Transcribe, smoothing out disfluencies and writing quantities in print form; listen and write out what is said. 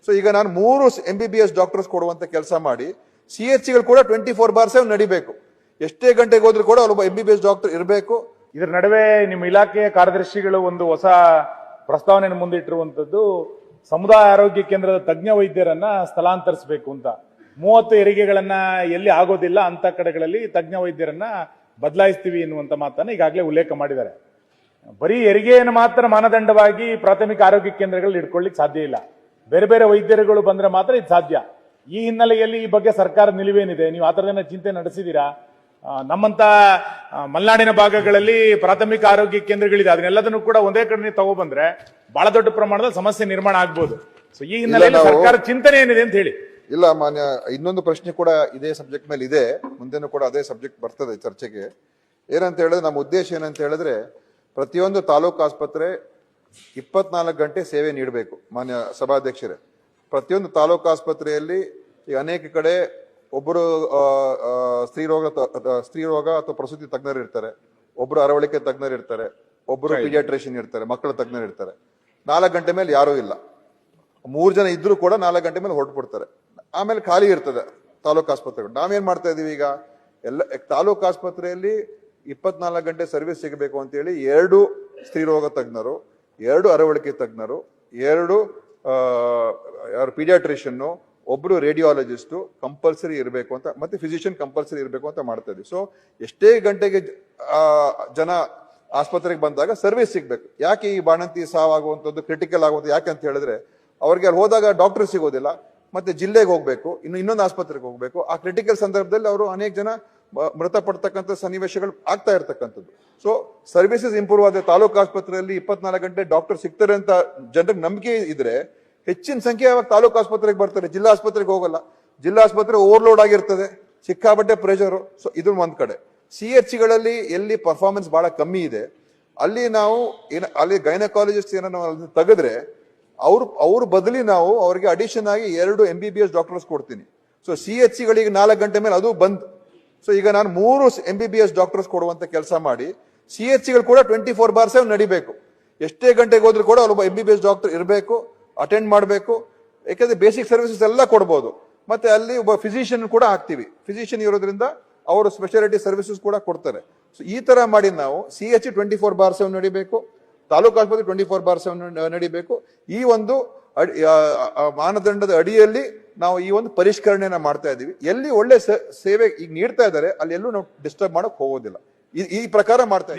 So ಈಗ ನಾನು 3 MBBS doctors ಕೊಡುವಂತ ಕೆಲಸ ಮಾಡಿ CHC ಗಳು ಕೂಡ 24/7 ನಡಿಬೇಕು. ಎಷ್ಟೇ ಗಂಟೆಗೆ ಹೋದ್ರೂ ಕೂಡ ಒಬ್ಬ MBBS ಡಾಕ್ಟರ್ ಇರಬೇಕು. ಇದರ ನಡುವೆ ನಿಮ್ಮ ಇಲಾಖೆಯ ಕಾರ್ಯದರ್ಶಿಗಳು ಒಂದು ಹೊಸ ಪ್ರಸ್ತಾವನೆಯನ್ನು ಮುಂದಿಟ್ಟಿರುವಂತದ್ದು ಸಮುದಾಯ ಆರೋಗ್ಯ ಕೇಂದ್ರದ ತಜ್ಞ ವೈದ್ಯರನ್ನ ಸ್ಥಳಾಂತರಿಸಬೇಕು ಅಂತ. 30 ಹೆರಿಗೆಗಳನ್ನ ಎಲ್ಲಿ ಆಗೋದಿಲ್ಲ ಅಂತ ಕಡೆಗಳಲ್ಲಿ ತಜ್ಞ ವೈದ್ಯರನ್ನ ಬದಲಾಯಿಸ್ತೀವಿ ಎನ್ನುವಂತ ಮಾತನ್ನ ಈಗಾಗಲೇ ಉಲ್ಲೇಖ ಮಾಡಿದ್ದಾರೆ. ಬರೀ ಹೆರಿಗೆಯನ್ನು ಮಾತ್ರ ಮಾನದಂಡವಾಗಿ ಪ್ರಾಥಮಿಕ ಆರೋಗ್ಯ ಕೇಂದ್ರಗಳಲ್ಲಿ ಇಟ್ಕೊಳ್ಳಿಕ್ಕೆ ಸಾಧ್ಯ ಇಲ್ಲ. ಬೇರೆ ಬೇರೆ ವೈದ್ಯರುಗಳು ಬಂದ್ರೆ ಮಾತ್ರ ಇದು ಸಾಧ್ಯ. ಈ ಹಿನ್ನೆಲೆಯಲ್ಲಿ ಈ ಬಗ್ಗೆ ಸರ್ಕಾರದ ನಿಲುವೇನಿದೆ? ನೀವು ಆ ಥರದನ್ನ ಚಿಂತೆ ನಡೆಸಿದೀರಾ? ನಮ್ಮಂತ ಮಲೆನಾಡಿನ ಭಾಗಗಳಲ್ಲಿ ಪ್ರಾಥಮಿಕ ಆರೋಗ್ಯ ಕೇಂದ್ರಗಳಿದೆ, ಅದನ್ನೆಲ್ಲದನ್ನು ಕೂಡ ಒಂದೇ ಕಡೆ ತಗೊಬಂದ್ರೆ ಬಹಳ ದೊಡ್ಡ ಪ್ರಮಾಣದಲ್ಲಿ ಸಮಸ್ಯೆ ನಿರ್ಮಾಣ ಆಗ್ಬೋದು. ಸೊ ಈ ಹಿನ್ನೆಲೆಯಲ್ಲಿ ಸರ್ಕಾರದ ಚಿಂತನೆ ಏನಿದೆ ಅಂತ ಹೇಳಿ. ಇಲ್ಲ ಮಾನ್ಯ, ಇನ್ನೊಂದು ಪ್ರಶ್ನೆ ಕೂಡ ಇದೇ ಸಬ್ಜೆಕ್ಟ್ ಮೇಲೆ ಇದೆ, ಮುಂದೆನೂ ಕೂಡ ಅದೇ ಸಬ್ಜೆಕ್ಟ್ ಬರ್ತದೆ ಚರ್ಚೆಗೆ. ಏನಂತ ಹೇಳಿದ್ರೆ ನಮ್ಮ ಉದ್ದೇಶ ಏನಂತ ಹೇಳಿದ್ರೆ ಪ್ರತಿಯೊಂದು ತಾಲೂಕು ಆಸ್ಪತ್ರೆ 24 ಗಂಟೆ ಸೇವೆ ನೀಡಬೇಕು. ಮಾನ್ಯ ಸಭಾಧ್ಯಕ್ಷರೇ, ಪ್ರತಿಯೊಂದು ತಾಲೂಕು ಆಸ್ಪತ್ರೆಯಲ್ಲಿ ಈಗ ಅನೇಕ ಕಡೆ ಒಬ್ಬರು ಸ್ತ್ರೀರೋಗ ಅಥವಾ ಪ್ರಸೂತಿ ತಜ್ಞರು ಇರ್ತಾರೆ, ಒಬ್ರು ಅರವಳಿಕೆ ತಜ್ಞರು ಇರ್ತಾರೆ, ಒಬ್ರು ಪೀಡಿಯಾಟ್ರಿಷಿಯನ್ ಇರ್ತಾರೆ, ಮಕ್ಕಳ ತಜ್ಞರು ಇರ್ತಾರೆ. 4 ಗಂಟೆ ಮೇಲೆ ಯಾರೂ ಇಲ್ಲ. 3 ಜನ ಇದ್ರೂ ಕೂಡ 4 ಗಂಟೆ ಮೇಲೆ ಹೊರಟ್ಬಿಡ್ತಾರೆ. ಆಮೇಲೆ ಖಾಲಿ ಇರ್ತದೆ ತಾಲೂಕು ಆಸ್ಪತ್ರೆಗಳು. ನಾವೇನ್ ಮಾಡ್ತಾ ಇದೀವಿ ಈಗ, ಎಲ್ಲ ತಾಲೂಕು ಆಸ್ಪತ್ರೆಯಲ್ಲಿ 24 ಗಂಟೆ ಸರ್ವಿಸ್ ಸಿಗಬೇಕು ಅಂತ ಹೇಳಿ 2 ಸ್ತ್ರೀರೋಗ ತಜ್ಞರು, 2 ಅರವಳಿಕೆ ತಜ್ಞರು, 2 ಪೀಡಿಯಾಟ್ರಿಷಿಯನ್, ಒಬ್ರು ರೇಡಿಯಾಲಜಿಸ್ಟ್ ಕಂಪಲ್ಸರಿ ಇರಬೇಕು ಅಂತ, ಮತ್ತೆ ಫಿಸಿಷಿಯನ್ ಕಂಪಲ್ಸರಿ ಇರಬೇಕು ಅಂತ ಮಾಡ್ತಾ ಇದೀವಿ. ಸೊ ಎಷ್ಟೇ ಗಂಟೆಗೆ ಜನ ಆಸ್ಪತ್ರೆಗೆ ಬಂದಾಗ ಸರ್ವಿಸ್ ಸಿಗ್ಬೇಕು. ಯಾಕೆ ಈ ಬಾಣಂತಿ ಸಾವಾಗುವಂಥದ್ದು ಕ್ರಿಟಿಕಲ್ ಆಗುವಂಥದ್ದು ಯಾಕೆ ಅಂತ ಹೇಳಿದ್ರೆ, ಅವ್ರಿಗೆ ಅಲ್ಲಿ ಹೋದಾಗ ಡಾಕ್ಟರ್ ಸಿಗೋದಿಲ್ಲ, ಮತ್ತೆ ಜಿಲ್ಲೆಗೆ ಹೋಗ್ಬೇಕು, ಇನ್ನೊಂದು ಆಸ್ಪತ್ರೆಗೆ ಹೋಗ್ಬೇಕು. ಆ ಕ್ರಿಟಿಕಲ್ ಸಂದರ್ಭದಲ್ಲಿ ಅವರು ಅನೇಕ ಜನ ಮೃತಪಡ್ತಕ್ಕಂಥ ಸನ್ನಿವೇಶಗಳು ಆಗ್ತಾ ಇರ್ತಕ್ಕಂಥದ್ದು. ಸೊ ಸರ್ವಿಸಸ್ ಇಂಪ್ರೂವ್ ಆದ್ರೆ ತಾಲೂಕು ಆಸ್ಪತ್ರೆಯಲ್ಲಿ 24 ಗಂಟೆ ಡಾಕ್ಟರ್ ಸಿಗ್ತಾರೆ ಅಂತ ಜನರಿಗೆ ನಂಬಿಕೆ ಇದ್ರೆ ಹೆಚ್ಚಿನ ಸಂಖ್ಯೆ ಯಾವಾಗ ತಾಲೂಕು ಆಸ್ಪತ್ರೆಗೆ ಬರ್ತಾರೆ, ಜಿಲ್ಲಾ ಆಸ್ಪತ್ರೆಗೆ ಹೋಗಲ್ಲ. ಜಿಲ್ಲಾ ಆಸ್ಪತ್ರೆ ಓವರ್ಲೋಡ್ ಆಗಿರ್ತದೆ, ಸಿಕ್ಕಾಬಟ್ಟೆ ಪ್ರೆಷರ್. ಸೊ ಇದು ಒಂದ್ ಕಡೆ. CHCಗಳಲ್ಲಿ ಎಲ್ಲಿ ಪರ್ಫಾರ್ಮೆನ್ಸ್ ಬಹಳ ಕಮ್ಮಿ ಇದೆ ಅಲ್ಲಿ ನಾವು ಅಲ್ಲಿ ಗೈನಕಾಲಜಿಸ್ಟ್ ಏನೋ ತೆಗೆದ್ರೆ ಅವ್ರ ಬದಲಿ ನಾವು ಅವ್ರಿಗೆ ಅಡಿಷನ್ ಆಗಿ 2 MBBS ಡಾಕ್ಟರ್ಸ್ ಕೊಡ್ತೀನಿ. ಸೊ CHCಗಳಿಗೆ 4 ಗಂಟೆ ಮೇಲೆ ಅದು ಬಂದ್. ಸೊ ಈಗ ನಾನು 3 MBBS ಡಾಕ್ಟರ್ಸ್ ಕೊಡುವಂತ ಕೆಲಸ ಮಾಡಿ CHCಗಳು ಕೂಡ 24/7 ನಡಿಬೇಕು. ಎಷ್ಟೇ ಗಂಟೆಗೆ ಹೋದ್ರೂ ಕೂಡ ಒಬ್ಬ MBBS ಡಾಕ್ಟರ್ ಇರಬೇಕು, ಅಟೆಂಡ್ ಮಾಡಬೇಕು. ಯಾಕಂದ್ರೆ ಬೇಸಿಕ್ ಸರ್ವಿಸಸ್ ಎಲ್ಲ ಕೊಡ್ಬೋದು. ಮತ್ತೆ ಅಲ್ಲಿ ಒಬ್ಬ ಫಿಸಿಷಿಯನ್ ಕೂಡ ಹಾಕ್ತಿವಿ. ಫಿಸಿಷಿಯನ್ ಇರೋದ್ರಿಂದ ಅವರು ಸ್ಪೆಷಾಲಿಟಿ ಸರ್ವಿಸಸ್ ಕೂಡ ಕೊಡ್ತಾರೆ. ಸೊ ಈ ತರ ಮಾಡಿ ನಾವು CHC 24/7 ನಡಿಬೇಕು, ತಾಲೂಕು ಆಸ್ಪತ್ರೆ 24/7 ನಡಿಬೇಕು. ಈ ಒಂದು ಮಾನದಂಡದ ಅಡಿಯಲ್ಲಿ ನಾವು ಈ ಒಂದು ಪರಿಷ್ಕರಣೆಯನ್ನ ಮಾಡ್ತಾ ಇದೀವಿ. ಎಲ್ಲಿ ಒಳ್ಳೆ ಸೇವೆ ಈಗ ನೀಡ್ತಾ ಇದ್ದಾರೆ ಅಲ್ಲಿ ಎಲ್ಲೂ ನಾವು ಡಿಸ್ಟರ್ಬ್ ಮಾಡಕ್ ಹೋಗೋದಿಲ್ಲ. ಈ ಪ್ರಕಾರ ಮಾಡ್ತಾ ಇದೀವಿ.